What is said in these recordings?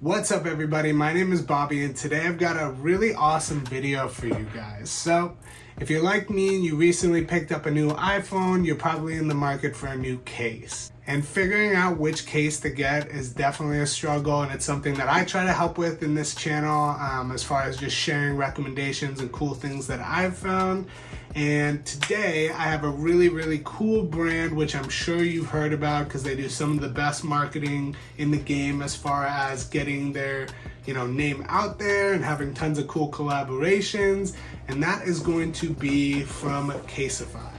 What's up everybody, my name is Bobby and today I've got a really awesome video for you guys. So if you're like me and you recently picked up a new iPhone, you're probably in the market for a new case. And figuring out which case to get is definitely a struggle, and it's something that I try to help with in this channel as far as just sharing recommendations and cool things that I've found. And today I have a really cool brand which I'm sure you've heard about because they do some of the best marketing in the game as far as getting their name out there and having tons of cool collaborations, and that is going to be from Casetify.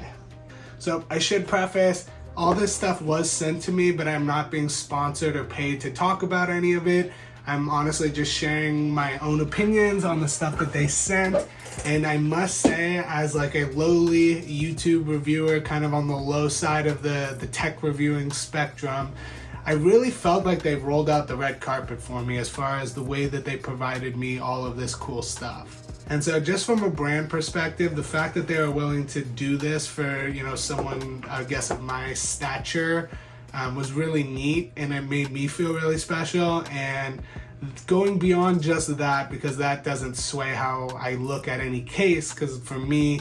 So I should preface, all this stuff was sent to me, but I'm not being sponsored or paid to talk about any of it. I'm honestly just sharing my own opinions on the stuff that they sent. And I must say, as like a lowly YouTube reviewer, kind of on the low side of the tech reviewing spectrum, I really felt like they rolled out the red carpet for me as far as the way that they provided me all of this cool stuff. And so just from a brand perspective, the fact that they were willing to do this for, someone, I guess, of my stature was really neat, and it made me feel really special. And going beyond just that, because that doesn't sway how I look at any case, because for me,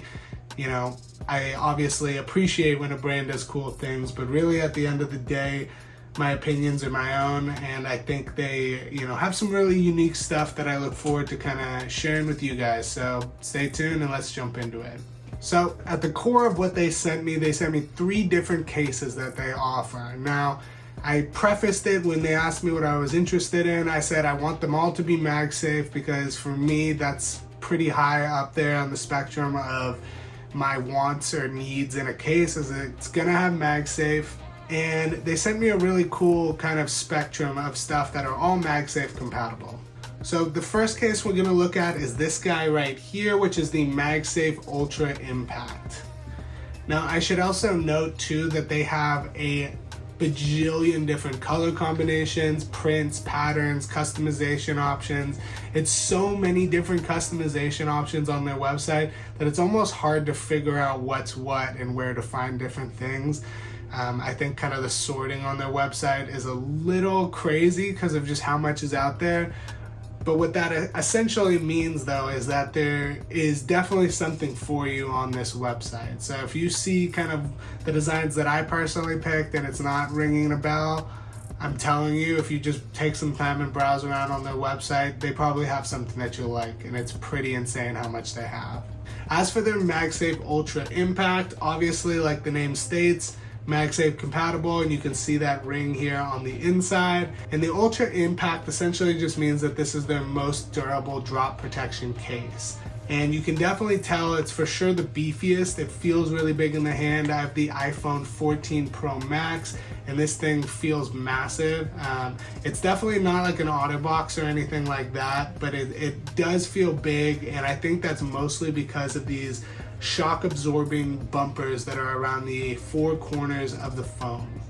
I obviously appreciate when a brand does cool things, but really at the end of the day, my opinions are my own, and I think they, have some really unique stuff that I look forward to kind of sharing with you guys. So stay tuned and let's jump into it. So at the core of what they sent me 3 different cases that they offer. Now, I prefaced it when they asked me what I was interested in. I said I want them all to be MagSafe because for me, that's pretty high up there on the spectrum of my wants or needs in a case, is it's gonna have MagSafe. And they sent me a really cool kind of spectrum of stuff that are all MagSafe compatible. So the first case we're gonna look at is this guy right here, which is the MagSafe Ultra Impact. Now I should also note too that they have a bajillion different color combinations, prints, patterns, customization options. It's so many different customization options on their website that it's almost hard to figure out what's what and where to find different things. I think kind of the sorting on their website is a little crazy because of just how much is out there. But what that essentially means though is that there is definitely something for you on this website. So if you see kind of the designs that I personally picked and it's not ringing a bell, I'm telling you, if you just take some time and browse around on their website, they probably have something that you'll like, and it's pretty insane how much they have. As for their MagSafe Ultra Impact, obviously like the name states, MagSafe compatible, and you can see that ring here on the inside. And the Ultra Impact essentially just means that this is their most durable drop protection case. And you can definitely tell it's for sure the beefiest. It feels really big in the hand. I have the iPhone 14 Pro Max, and this thing feels massive. It's definitely not like an Otterbox or anything like that, but it does feel big, and I think that's mostly because of these shock absorbing bumpers that are around the 4 corners of the phone.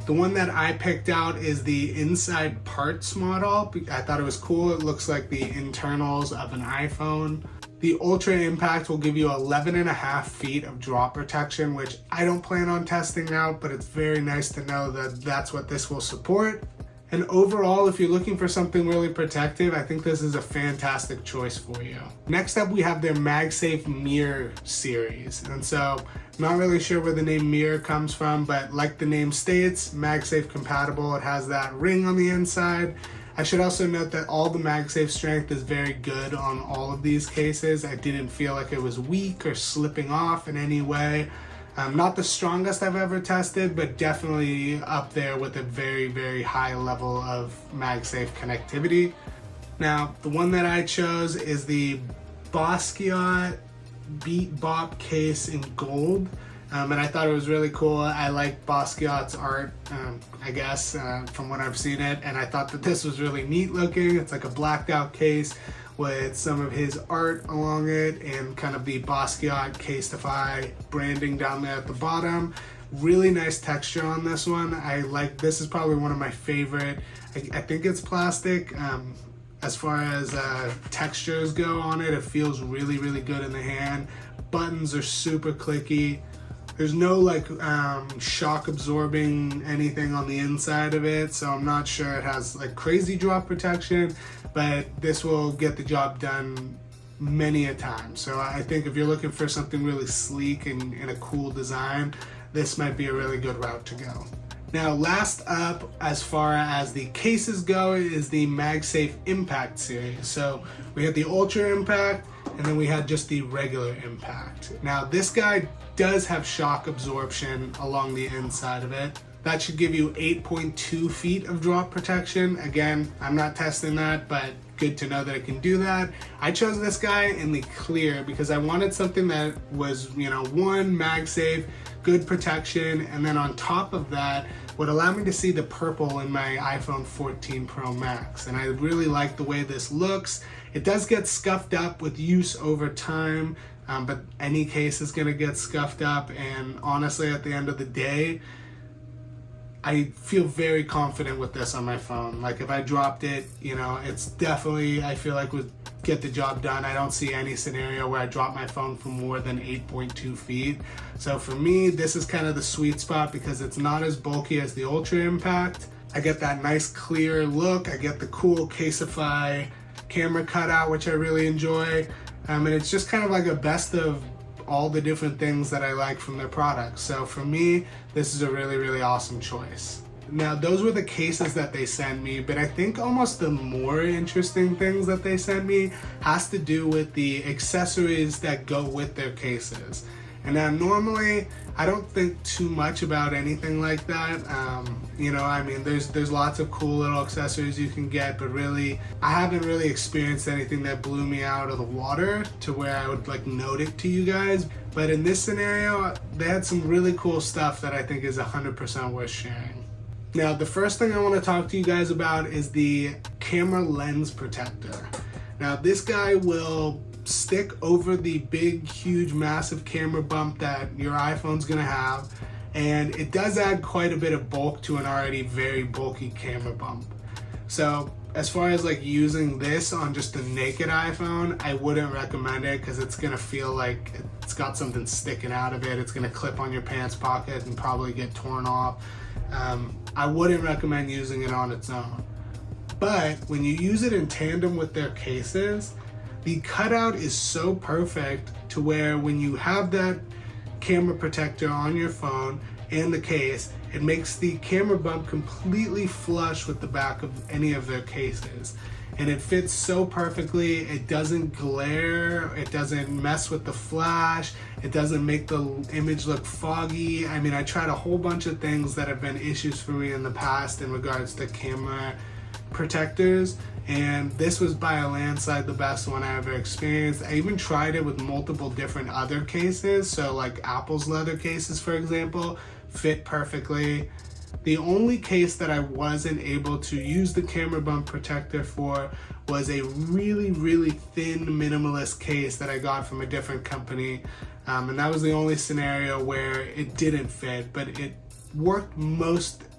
The one that I picked out is the inside parts model. I thought it was cool. It looks like the internals of an iPhone. The Ultra Impact will give you 11.5 feet of drop protection, which I don't plan on testing out, but it's very nice to know that that's what this will support. And overall, if you're looking for something really protective, I think this is a fantastic choice for you. Next up, we have their MagSafe Mirror series. And so, I'm not really sure where the name Mirror comes from, but like the name states, MagSafe compatible. It has that ring on the inside. I should also note that all the MagSafe strength is very good on all of these cases. I didn't feel like it was weak or slipping off in any way. Not the strongest I've ever tested, but definitely up there with a very high level of MagSafe connectivity. Now, the one that I chose is the Basquiat Beat Bop case in gold. And I thought it was really cool. I like Basquiat's art, I guess, from when I've seen it. And I thought that this was really neat looking. It's like a blacked out case with some of his art along it and kind of the Basquiat Casetify branding down there at the bottom. Really nice texture on this one. This is probably one of my favorite. I think it's plastic. As far as textures go on it, it feels really good in the hand. Buttons are super clicky. There's no like shock absorbing anything on the inside of it, so I'm not sure it has like crazy drop protection, but this will get the job done many a time. So I think if you're looking for something really sleek and a cool design, this might be a really good route to go. Now, last up, as far as the cases go, is the MagSafe Impact series. So we had the Ultra Impact, and then we had just the regular Impact. Now, this guy does have shock absorption along the inside of it. That should give you 8.2 feet of drop protection. Again, I'm not testing that, but good to know that it can do that. I chose this guy in the clear because I wanted something that was, one, MagSafe, good protection, and then on top of that would allow me to see the purple in my iPhone 14 Pro Max. And I really like the way this looks. It does get scuffed up with use over time, but any case is gonna get scuffed up, and honestly, at the end of the day, I feel very confident with this on my phone. Like if I dropped it, it's definitely, I feel like would get the job done. I don't see any scenario where I drop my phone for more than 8.2 feet. So for me, this is kind of the sweet spot because it's not as bulky as the Ultra Impact. I get that nice clear look. I get the cool Casetify camera cutout, which I really enjoy. And it's just kind of like a best of all the different things that I like from their products. So for me, this is a really, really awesome choice. Now, those were the cases that they sent me, but I think almost the more interesting things that they sent me has to do with the accessories that go with their cases. And now normally, I don't think too much about anything like that. There's lots of cool little accessories you can get, but really, I haven't really experienced anything that blew me out of the water to where I would like note it to you guys. But in this scenario, they had some really cool stuff that I think is 100% worth sharing. Now, the first thing I want to talk to you guys about is the camera lens protector. Now, this guy will stick over the big, huge, massive camera bump that your iPhone's gonna have, and it does add quite a bit of bulk to an already very bulky camera bump. So as far as like using this on just a naked iPhone, I wouldn't recommend it because it's gonna feel like it's got something sticking out of it. It's gonna clip on your pants pocket and probably get torn off. I wouldn't recommend using it on its own. But when you use it in tandem with their cases, the cutout is so perfect to where when you have that camera protector on your phone and the case, it makes the camera bump completely flush with the back of any of their cases. And it fits so perfectly. It doesn't glare, it doesn't mess with the flash, it doesn't make the image look foggy. I tried a whole bunch of things that have been issues for me in the past in regards to camera protectors, and this was by a landslide the best one I ever experienced. I even tried it with multiple different other cases, so like Apple's leather cases, for example, fit perfectly. The only case that I wasn't able to use the camera bump protector for was a really, really thin minimalist case that I got from a different company, and that was the only scenario where it didn't fit, but it worked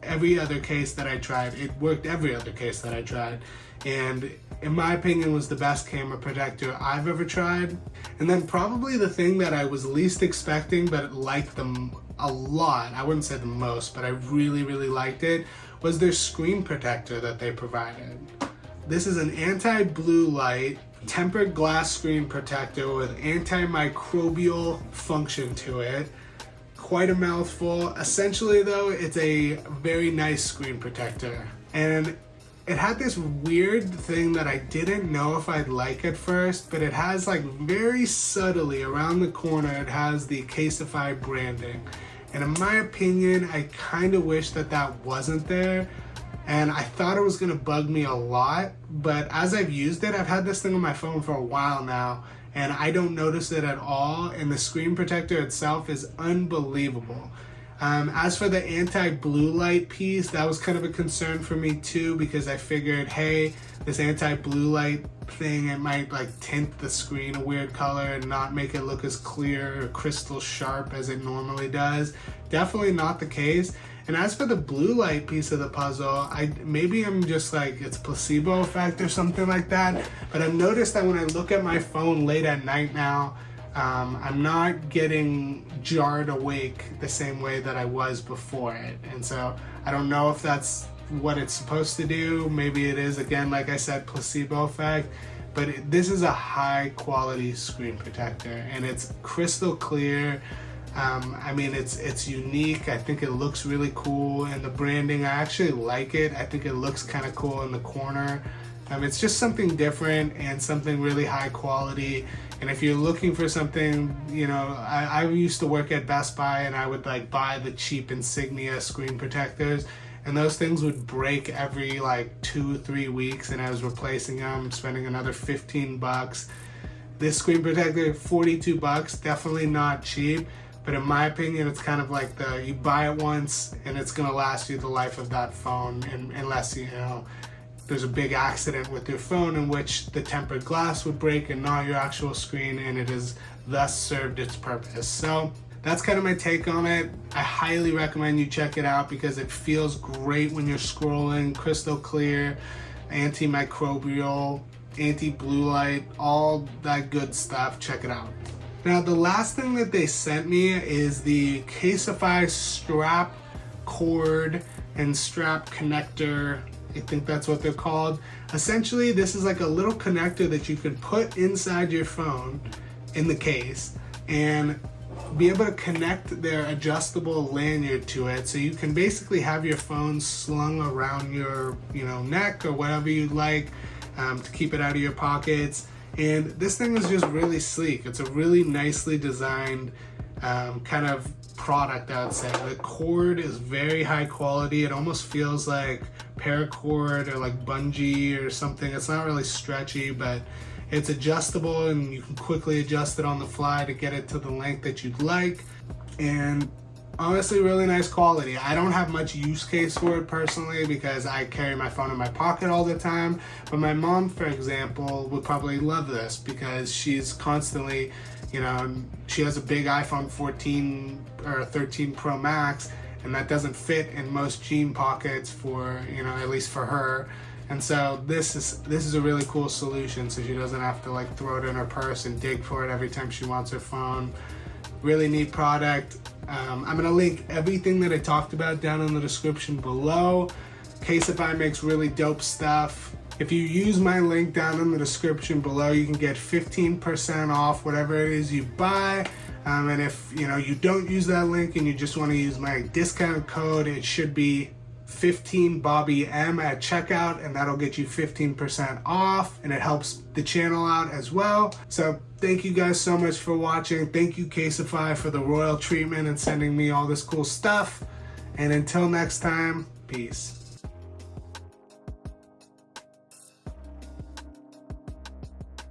every other case that I tried. It worked every other case that I tried, and in my opinion was the best camera protector I've ever tried. And then probably the thing that I was least expecting but liked them a lot, I wouldn't say the most, but I really, really liked it, was their screen protector that they provided. This is an anti-blue light tempered glass screen protector with antimicrobial function to it. Quite a mouthful. Essentially though, it's a very nice screen protector. And it had this weird thing that I didn't know if I'd like at first, but it has like very subtly around the corner, it has the Casetify branding. And in my opinion, I kind of wish that that wasn't there. And I thought it was gonna bug me a lot, but as I've used it, I've had this thing on my phone for a while now, and I don't notice it at all, and the screen protector itself is unbelievable. As for the anti-blue light piece, that was kind of a concern for me too, because I figured, hey, this anti-blue light thing, it might like tint the screen a weird color and not make it look as clear or crystal sharp as it normally does. Definitely not the case. And as for the blue light piece of the puzzle, maybe I'm just like, it's placebo effect or something like that, but I've noticed that when I look at my phone late at night now, I'm not getting jarred awake the same way that I was before it. And so I don't know if that's what it's supposed to do. Maybe it is, again, like I said, placebo effect. But this is a high quality screen protector, and it's crystal clear. I mean, it's unique. I think it looks really cool, and the branding, I actually like it. I think it looks kind of cool in the corner. It's just something different and something really high quality. And if you're looking for something, you know, I used to work at Best Buy, and I would like buy the cheap Insignia screen protectors, and those things would break every like 2-3 weeks, and I was replacing them, spending another $15. This screen protector, $42, definitely not cheap. But in my opinion, it's kind of like you buy it once and it's gonna last you the life of that phone, unless, you know, there's a big accident with your phone in which the tempered glass would break and not your actual screen, and it has thus served its purpose. So that's kind of my take on it. I highly recommend you check it out because it feels great when you're scrolling, crystal clear, antimicrobial, anti-blue light, all that good stuff. Check it out. Now, the last thing that they sent me is the Casetify strap cord and strap connector. I think that's what they're called. Essentially, this is like a little connector that you could put inside your phone in the case and be able to connect their adjustable lanyard to it. So you can basically have your phone slung around your, you know, neck or whatever you like, to keep it out of your pockets. And this thing is just really sleek. It's a really nicely designed kind of product, I would say. The cord is very high quality. It almost feels like paracord or like bungee or something. It's not really stretchy, but it's adjustable, and you can quickly adjust it on the fly to get it to the length that you'd like. And honestly, really nice quality. I don't have much use case for it personally because I carry my phone in my pocket all the time. But my mom, for example, would probably love this because she's constantly, you know, she has a big iPhone 14 or 13 Pro Max, and that doesn't fit in most jean pockets for, you know, at least for her. And so this is a really cool solution, so she doesn't have to like throw it in her purse and dig for it every time she wants her phone. Really neat product. I'm gonna link everything that I talked about down in the description below. Casetify makes really dope stuff. If you use my link down in the description below, you can get 15% off whatever it is you buy. And if you know you don't use that link and you just want to use my discount code, it should be 15 Bobby M at checkout, and that'll get you 15% off, and it helps the channel out as well. So thank you guys so much for watching. Thank you, Casetify, for the royal treatment and sending me all this cool stuff. And until next time, peace.